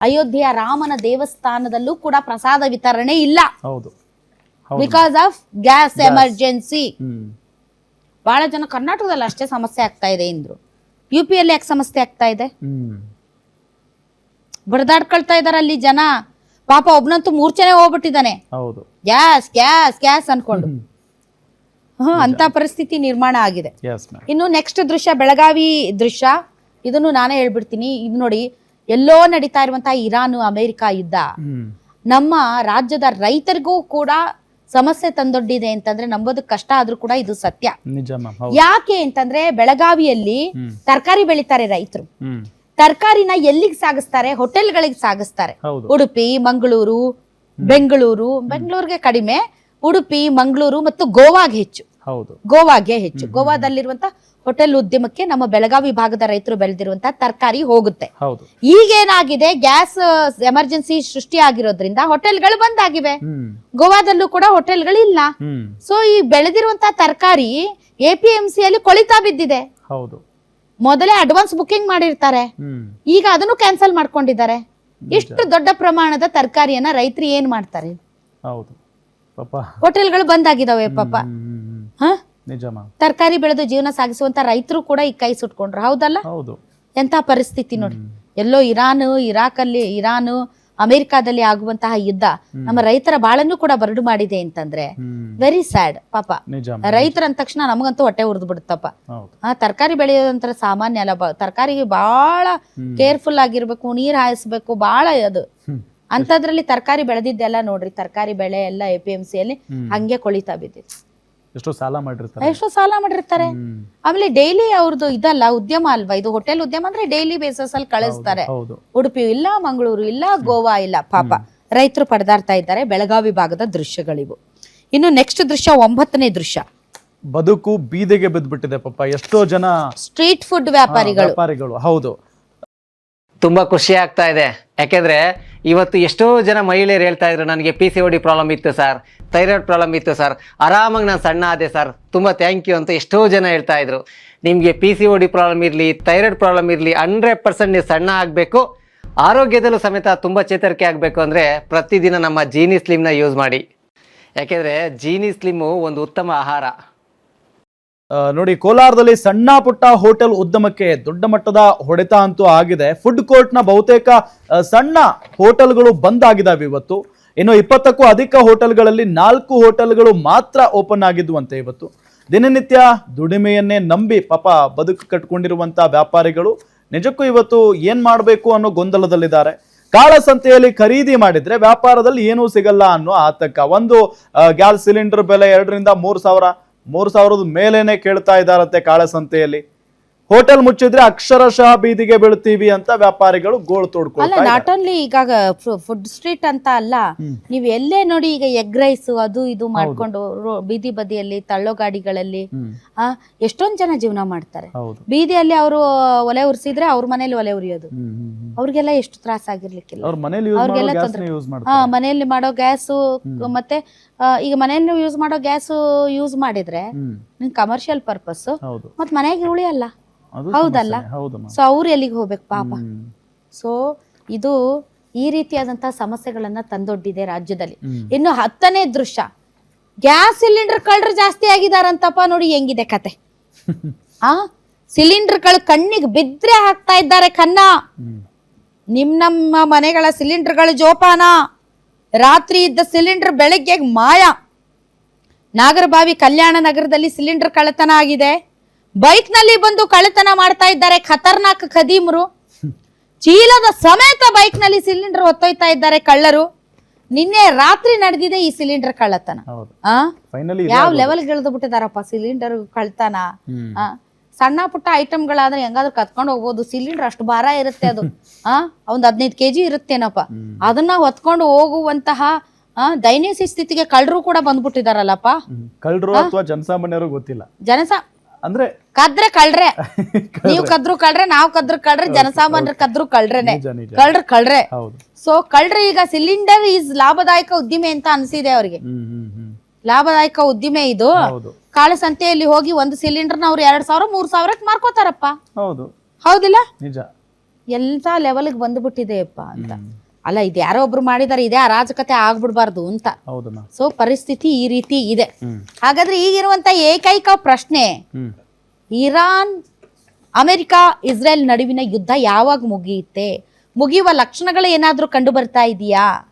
ಅಯೋಧ್ಯೆಯ ರಾಮನ ದೇವಸ್ಥಾನದಲ್ಲೂ ಕೂಡ ಪ್ರಸಾದ ವಿತರಣೆ ಇಲ್ಲ. ಹೌದು. Because of gas emergency. ಬಹಳ ಜನ ಕರ್ನಾಟಕದಲ್ಲಿ ಅಷ್ಟೇ ಸಮಸ್ಯೆ ಆಗ್ತಾ ಇದೆ ಎಂದ್ರು, UP-ಯಲ್ಲಿ ಯಾಕೆ ಸಮಸ್ಯೆ ಆಗ್ತಾ ಇದೆ? ಬಡದಾಡ್ಕೊಳ್ತಾ ಇದಾರೆ ಅಲ್ಲಿ ಜನ. ಪಾಪ ಒಬ್ನಂತೂ ಮೂರ್ಛೆನೆ ಹೋಗ್ಬಿಟ್ಟಿದ್ದಾನೆ, ಗ್ಯಾಸ್ ಗ್ಯಾಸ್ ಗ್ಯಾಸ್ ಅನ್ಕೊಂಡು. ಅಂತ ಪರಿಸ್ಥಿತಿ ನಿರ್ಮಾಣ ಆಗಿದೆ. ಇನ್ನು ನೆಕ್ಸ್ಟ್ ದೃಶ್ಯ ಬೆಳಗಾವಿ ದೃಶ್ಯ. ಇದನ್ನು ನಾನೇ ಹೇಳ್ಬಿಡ್ತೀನಿ. ಇದು ನೋಡಿ, ಎಲ್ಲೋ ನಡೀತಾ ಇರುವಂತಹ ಇರಾನ್ ಅಮೆರಿಕ ಯುದ್ಧ ನಮ್ಮ ರಾಜ್ಯದ ರೈತರಿಗೂ ಕೂಡ ಸಮಸ್ಯೆ ತಂದೊಡ್ಡಿದೆ ಅಂತಂದ್ರೆ ನಂಬೋದಕ್ಕೆ ಕಷ್ಟ ಆದ್ರೂ ಕೂಡ ಇದು ಸತ್ಯ. ಯಾಕೆ ಅಂತಂದ್ರೆ ಬೆಳಗಾವಿಯಲ್ಲಿ ತರಕಾರಿ ಬೆಳಿತಾರೆ ರೈತರು. ತರಕಾರಿನ ಎಲ್ಲಿಗೆ ಸಾಗಿಸ್ತಾರೆ? ಹೋಟೆಲ್ಗಳಿಗೆ ಸಾಗಿಸ್ತಾರೆ. ಉಡುಪಿ, ಮಂಗಳೂರು, ಬೆಂಗಳೂರಿಗೆ ಕಡಿಮೆ, ಉಡುಪಿ, ಮಂಗಳೂರು ಮತ್ತು ಗೋವಾಗೆ ಹೆಚ್ಚು. ಗೋವಾದಲ್ಲಿರುವಂತ ಹೋಟೆಲ್ ಉದ್ಯಮಕ್ಕೆ ನಮ್ಮ ಬೆಳಗಾವಿ ಭಾಗದ ರೈತರು ಬೆಳೆದಿರುವಂತಹ ತರಕಾರಿ ಹೋಗುತ್ತೆ. ಈಗೇನಾಗಿದೆ, ಗ್ಯಾಸ್ ಎಮರ್ಜೆನ್ಸಿ ಸೃಷ್ಟಿ ಆಗಿರೋದ್ರಿಂದ ಹೋಟೆಲ್ಗಳು ಬಂದ್ ಆಗಿವೆ. ಗೋವಾದಲ್ಲೂ ಕೂಡ ಹೋಟೆಲ್ಗಳಿಲ್ಲ. ಸೊ ಈ ಬೆಳೆದಿರುವಂತಹ ತರಕಾರಿ APMC ಯಲ್ಲಿ ಕೊಳಿತಾ ಬಿದ್ದಿದೆ. ಮೊದಲೇ ಅಡ್ವಾನ್ಸ್ ಬುಕಿಂಗ್ ಮಾಡಿರ್ತಾರೆ, ಈಗ ಅದನ್ನು ಕ್ಯಾನ್ಸಲ್ ಮಾಡ್ಕೊಂಡಿದ್ದಾರೆ. ಇಷ್ಟು ದೊಡ್ಡ ಪ್ರಮಾಣದ ತರಕಾರಿಯನ್ನ ರೈತರು ಏನ್ ಮಾಡ್ತಾರೆ? ಹೋಟೆಲ್ಗಳು ಬಂದ್ ಆಗಿದಾವೆ ಪಾಪ. ತರಕಾರಿ ಬೆಳೆದು ಜೀವನ ಸಾಗಿಸುವಂತ ರೈತರು ಕೂಡ ಈ ಕೈ ಸುಟ್ಕೊಂಡ್ರು. ಹೌದಲ್ಲ? ಎಂತ ಪರಿಸ್ಥಿತಿ ನೋಡಿ. ಎಲ್ಲೋ ಇರಾನ್ ಅಮೆರಿಕಾದಲ್ಲಿ ಆಗುವಂತಹ ಯುದ್ಧ ನಮ್ಮ ರೈತರ ಬಾಳನ್ನು ಕೂಡ ಬರಡು ಮಾಡಿದೆ ಅಂತಂದ್ರೆ ವೆರಿ ಸ್ಯಾಡ್ ಪಾಪ. ರೈತರ ಅಂದ ತಕ್ಷಣ ನಮಗಂತೂ ಹೊಟ್ಟೆ ಉರಿದು ಬಿಡುತ್ತಪ್ಪ. ತರಕಾರಿ ಬೆಳೆಯೋದಂತರ ಸಾಮಾನ್ಯ ಅಲ್ಲ. ತರಕಾರಿಗೆ ಬಹಳ ಕೇರ್ಫುಲ್ ಆಗಿರ್ಬೇಕು, ನೀರ್ ಹಾಯಿಸ್ಬೇಕು, ಬಹಳ ಅದು. ಅಂತದ್ರಲ್ಲಿ ತರಕಾರಿ ಬೆಳೆದಿದ್ದೆಲ್ಲ ನೋಡ್ರಿ, ತರಕಾರಿ ಬೆಳೆ ಎಲ್ಲ APMC ಯಲ್ಲಿ ಹಂಗೆ ಕೊಳಿತಾ ಬಿದ್ದಿದೆ. ಎಷ್ಟೋ ಸಾಲ ಮಾಡಿರ್ತಾರೆ. ಆಮೇಲೆ ಡೈಲಿ ಅವ್ರದ್ದು ಇದಲ್ಲ, ಉದ್ಯಮ ಅಲ್ವಾ ಇದು, ಹೋಟೆಲ್ ಉದ್ಯಮ ಅಂದ್ರೆ ಡೈಲಿ ಬೇಸಿಸ್ ಅಲ್ಲಿ ಕಳಿಸ್ತಾರೆ. ಉಡುಪಿ ಇಲ್ಲ, ಮಂಗಳೂರು ಇಲ್ಲ, ಗೋವಾ ಇಲ್ಲ, ಪಾಪ ರೈತರು ಪಡೆದಾಡ್ತಾ ಇದ್ದಾರೆ. ಬೆಳಗಾವಿ ಭಾಗದ ದೃಶ್ಯಗಳಿವು. ಇನ್ನು ನೆಕ್ಸ್ಟ್ ದೃಶ್ಯ 9ನೇ ದೃಶ್ಯ. ಬದುಕು ಬೀದಿಗೆ ಬಿದ್ದ್ಬಿಟ್ಟಿದೆ ಪಾಪ. ಎಷ್ಟೋ ಜನ ಸ್ಟ್ರೀಟ್ ಫುಡ್ ವ್ಯಾಪಾರಿಗಳು. ಹೌದು, ತುಂಬಾ ಖುಷಿ ಆಗ್ತಾ ಇದೆ. ಯಾಕೆಂದ್ರೆ ಇವತ್ತು ಎಷ್ಟೋ ಜನ ಮಹಿಳೆಯರು ಹೇಳ್ತಾ ಇದ್ರು, ನನಗೆ PCOD ಪ್ರಾಬ್ಲಮ್ ಇತ್ತು ಸರ್, ಥೈರಾಯ್ಡ್ ಪ್ರಾಬ್ಲಮ್ ಇತ್ತು ಸರ್, ಆರಾಮಾಗಿ ನಾನು ಸಣ್ಣ ಆದೆ ಸರ್, ತುಂಬಾ ಥ್ಯಾಂಕ್ ಯು ಅಂತ ಎಷ್ಟೋ ಜನ ಹೇಳ್ತಾ ಇದ್ರು. ನಿಮಗೆ PCOD ಪ್ರಾಬ್ಲಮ್ ಇರಲಿ, ಥೈರಾಯ್ಡ್ ಪ್ರಾಬ್ಲಮ್ ಇರಲಿ, 100% ನೀವು ಸಣ್ಣ ಆಗಬೇಕು, ಆರೋಗ್ಯದಲ್ಲೂ ಸಮೇತ ತುಂಬ ಚೇತರಿಕೆ ಆಗಬೇಕು ಅಂದರೆ ಪ್ರತಿದಿನ ನಮ್ಮ ಜೀನಿ ಸ್ಲಿಮ್ನ ಯೂಸ್ ಮಾಡಿ. ಯಾಕೆಂದರೆ ಜೀನಿ ಸ್ಲಿಮ್ಮು ಒಂದು ಉತ್ತಮ ಆಹಾರ. ನೋಡಿ, ಕೋಲಾರದಲ್ಲಿ ಸಣ್ಣ ಪುಟ್ಟ ಹೋಟೆಲ್ ಉದ್ಯಮಕ್ಕೆ ದೊಡ್ಡ ಮಟ್ಟದ ಹೊಡೆತ ಅಂತೂ ಆಗಿದೆ. ಫುಡ್ ಕೋರ್ಟ್ ನ ಬಹುತೇಕ ಸಣ್ಣ ಹೋಟೆಲ್ಗಳು ಬಂದ್ ಆಗಿದಾವೆ ಇವತ್ತು. ಇನ್ನು 20ಕ್ಕೂ ಅಧಿಕ ಹೋಟೆಲ್ಗಳಲ್ಲಿ 4 ಹೋಟೆಲ್ಗಳು ಮಾತ್ರ ಓಪನ್ ಆಗಿದ್ವಂತೆ ಇವತ್ತು. ದಿನನಿತ್ಯ ದುಡಿಮೆಯನ್ನೇ ನಂಬಿ ಪಾಪ ಬದುಕು ಕಟ್ಕೊಂಡಿರುವಂತ ವ್ಯಾಪಾರಿಗಳು ನಿಜಕ್ಕೂ ಇವತ್ತು ಏನ್ ಮಾಡಬೇಕು ಅನ್ನೋ ಗೊಂದಲದಲ್ಲಿದ್ದಾರೆ. ಕಾಳಸಂತೆಯಲ್ಲಿ ಖರೀದಿ ಮಾಡಿದ್ರೆ ವ್ಯಾಪಾರದಲ್ಲಿ ಏನೂ ಸಿಗಲ್ಲ ಅನ್ನೋ ಆತಂಕ. ಒಂದು ಗ್ಯಾಸ್ ಸಿಲಿಂಡರ್ ಬೆಲೆ 2,000 ರಿಂದ 3,000 ಮೇಲೇನೆ ಕೇಳ್ತಾ ಇದ್ದಾರಂತೆ ಕಾಳಸಂತೆಯಲ್ಲಿ. ಹೋಟೆಲ್ ಮುಚ್ಚಿದ್ರೆ ಅಕ್ಷರಶಃ ಬೀದಿಗೆ ಬೀಳ್ತೀವಿ ಅಂತ ವ್ಯಾಪಾರಿಗಳು ಗೋಳು ತೋಡ್ಕೊಳ್ತಾರೆ. ನಾಟ್ ಓನ್ಲಿ ಈಗ ಫುಡ್ ಸ್ಟ್ರೀಟ್ ಅಂತ ಅಲ್ಲ, ನೀವ್ ಎಲ್ಲೇ ನೋಡಿ ಈಗ ಎಗ್ ರೈಸ್ ಅದು ಇದು ಮಾಡ್ಕೊಂಡು ಬೀದಿ ಬದಿಯಲ್ಲಿ ತಳ್ಳೋ ಗಾಡಿಗಳಲ್ಲಿ ಎಷ್ಟೊಂದ್ ಜನ ಜೀವನ ಮಾಡ್ತಾರೆ. ಬೀದಿಯಲ್ಲಿ ಅವರು ಒಲೆ ಉರ್ಸಿದ್ರೆ ಅವ್ರ ಮನೇಲಿ ಒಲೆ ಉರಿಯೋದು, ಅವ್ರಿಗೆಲ್ಲ ಎಷ್ಟು ತ್ರಾಸ ಆಗಿರ್ಲಿಕ್ಕಿಲ್ಲ. ಅವ್ರಿಗೆಲ್ಲ ತೊಂದ್ರೆ. ಮನೆಯಲ್ಲಿ ಮಾಡೋ ಗ್ಯಾಸು ಮತ್ತೆ ಈಗ ಮನೆಯಲ್ಲಿ ಯೂಸ್ ಮಾಡೋ ಗ್ಯಾಸ್ ಯೂಸ್ ಮಾಡಿದ್ರೆ ಕಮರ್ಷಿಯಲ್ ಪರ್ಪಸ್ ಮತ್ ಮನೆಗೆ ಉಳಿಯಲ್ಲ. ಹೌದಲ್ಲ? ಸೊ ಅವ್ರು ಎಲ್ಲಿಗೆ ಹೋಗ್ಬೇಕು ಪಾಪ. ಸೊ ಇದು ಈ ರೀತಿಯಾದಂತಹ ಸಮಸ್ಯೆಗಳನ್ನ ತಂದೊಡ್ಡಿದೆ ರಾಜ್ಯದಲ್ಲಿ. ಇನ್ನು 10ನೇ ದೃಶ್ಯ, ಗ್ಯಾಸ್ ಸಿಲಿಂಡರ್ ಕಳ್ಳರು ಜಾಸ್ತಿ ಆಗಿದಾರಂತಪ್ಪ. ನೋಡಿ ಹೆಂಗಿದೆ ಕತೆ. ಸಿಲಿಂಡರ್ಗಳು ಕಣ್ಣಿಗೆ ಬಿದ್ರೆ ಹಾಕ್ತಾ ಇದ್ದಾರೆ ಕನ್ನ. ನಮ್ಮ ಮನೆಗಳ ಸಿಲಿಂಡರ್ಗಳು ಜೋಪಾನ. ರಾತ್ರಿ ಇದ್ದ ಸಿಲಿಂಡರ್ ಬೆಳಗ್ಗೆ ಮಾಯ. ನಾಗರಬಾವಿ ಕಲ್ಯಾಣ ನಗರದಲ್ಲಿ ಸಿಲಿಂಡರ್ ಕಳ್ಳತನ ಆಗಿದೆ. ಬೈಕ್ ನಲ್ಲಿ ಬಂದು ಕಳ್ಳತನ ಮಾಡ್ತಾ ಇದ್ದಾರೆ ಖತರ್ನಾಕ್ ಖದೀಮರು. ಚೀಲದ ಸಮೇತ ಬೈಕ್ ನಲ್ಲಿ ಸಿಲಿಂಡರ್ ಹೊತ್ತೊಯ್ತಾ ಇದ್ದಾರೆ ಕಳ್ಳರು. ನಿನ್ನೆ ರಾತ್ರಿ ನಡೆದಿದೆ ಈ ಸಿಲಿಂಡರ್ ಕಳ್ಳತನ. ಯಾವ ಲೆವೆಲ್ ಇಳಿದು ಬಿಟ್ಟಿದಾರಪ್ಪ ಸಿಲಿಂಡರ್ ಕಳ್ಳತನ. ಸಣ್ಣ ಪುಟ್ಟ ಐಟಮ್ಗಳಾದ್ರೆ ಹೆಂಗಾದ್ರೂ ಕತ್ಕೊಂಡು ಹೋಗ್ಬೋದು. ಸಿಲಿಂಡರ್ ಅಷ್ಟು ಭಾರ ಇರುತ್ತೆ, ಅದು ಒಂದ್ 15 kg ಇರುತ್ತೇನಪ್ಪ. ಅದನ್ನ ಹೊತ್ಕೊಂಡು ಹೋಗುವಂತಹ ದೈನ್ಯ ಸ್ಥಿತಿಗೆ ಕಳ್ಳರು ಕೂಡ ಬಂದ್ಬಿಟ್ಟಿದಾರಲ್ಲಪ್ಪ. ಕಳ್ಳರು ಅಥವಾ ಜನಸಾಮಾನ್ಯರು ಗೊತ್ತಿಲ್ಲ. ಅಂದ್ರೆ ಕದ್ರೆ ಕಳ್ರೆ, ನೀವು ಕದ್ರು ಕಳ್ರೆ, ನಾವ್ ಕದ್ರು ಕಳ್ರೆ, ಜನಸಾಮಾನ್ಯರು ಕದ್ರು ಕಳ್ರೇನೆ. ಕಳ್ರೆ. ಸೊ ಕಳ್ರೆ ಈಗ ಸಿಲಿಂಡರ್ ಈಸ್ ಲಾಭದಾಯಕ ಉದ್ದಿಮೆ ಅಂತ ಅನ್ಸಿದೆ ಅವ್ರಿಗೆ. ಲಾಭದಾಯಕ ಉದ್ದಿಮೆ ಇದು. ಕಾಳಸಂತೆಯಲ್ಲಿ ಹೋಗಿ ಒಂದು ಸಿಲಿಂಡರ್ನ ಅವ್ರು 2,000 3,000ಕ್ಕೆ ಮಾರ್ಕೋತಾರಪ್ಪ. ಹೌದಿಲ್ಲ? ಎಂಥ ಲೆವೆಲ್ಗೆ ಬಂದ್ಬಿಟ್ಟಿದೆಯಪ್ಪ ಅಂತ. ಅಲ್ಲ, ಇದು ಯಾರೋ ಒಬ್ರು ಮಾಡಿದಾರೆ, ಇದೇ ಅರಾಜಕತೆ ಆಗ್ಬಿಡ್ಬಾರ್ದು ಅಂತ. ಹೌದಮ್ಮ. ಸೊ ಪರಿಸ್ಥಿತಿ ಈ ರೀತಿ ಇದೆ. ಹಾಗಾದ್ರೆ ಈಗಿರುವಂತ ಏಕೈಕ ಪ್ರಶ್ನೆ, ಇರಾನ್, ಅಮೆರಿಕ, ಇಸ್ರೇಲ್ ನಡುವಿನ ಯುದ್ಧ ಯಾವಾಗ ಮುಗಿಯುತ್ತೆ? ಮುಗಿಯುವ ಲಕ್ಷಣಗಳು ಏನಾದ್ರೂ ಕಂಡು ಬರ್ತಾ ಇದೆಯಾ?